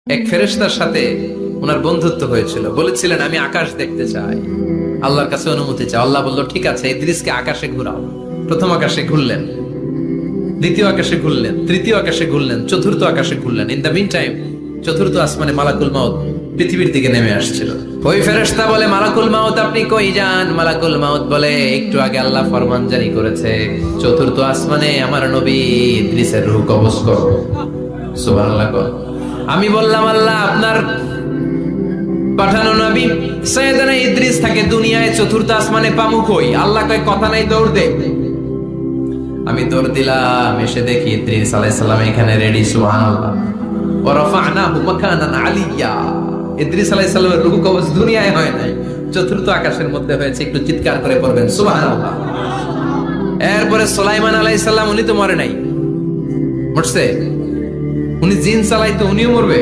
এক ফেরেশতার সাথে ওনার বন্ধুত্ব হয়েছিল, বলেছিলেন আমি আকাশ দেখতে চাই, আল্লাহর কাছে অনুমতি চাই। আল্লাহ বলল ঠিক আছে, ইদ্রিসকে আকাশে ঘুরাও। প্রথম আকাশে ঘুরলেন, দ্বিতীয় আকাশে ঘুরলেন, তৃতীয় আকাশে ঘুরলেন, চতুর্থ আকাশে ঘুরলেন। ইন দা মিন টাইম চতুর্থ আসমানে মালাকুল মাউত পৃথিবীর দিকে নেমে আসছিল। ওই ফেরেশতা বলে, মালাকুল মাউত আপনি কই যান? মালাকুল মাউত বলে, একটু আগে আল্লাহ ফরমান জারি করেছে চতুর্থ আসমানে আমার নবী ইদ্রিসের রূহ কবজ করো। সুবহানাল্লাহ। আমি বললাম, আল্লাহ আপনার পাঠানো নবী সৈয়দনা ইদ্রিস থাকে দুনিয়ায়, চতুর্থ আসমানে পামু কই? আল্লাহ কয় কথা নাই, দৌড় দে। আমি দৌড় দিলাম, এসে দেখি ইদ্রিস আলাইহিস সালাম এখানে রেডি। সুবহানাল্লাহ। ওয়া রাফা'নাহু মাকানান আলিয়্যা। ইদ্রিস আলাইহিস সালামের রূহ কবজ দুনিয়ায় হয় নাই, চতুর্থ আকাশের মধ্যে হয়েছে। একটু চিৎকার করে পড়বেন সুবহানাল্লাহ। এরপরে সুলাইমান আলাইহিস সালাম, উনি তো মরে নাই, মরছে। উনি জিন চালাইতো, উনিও মরবে।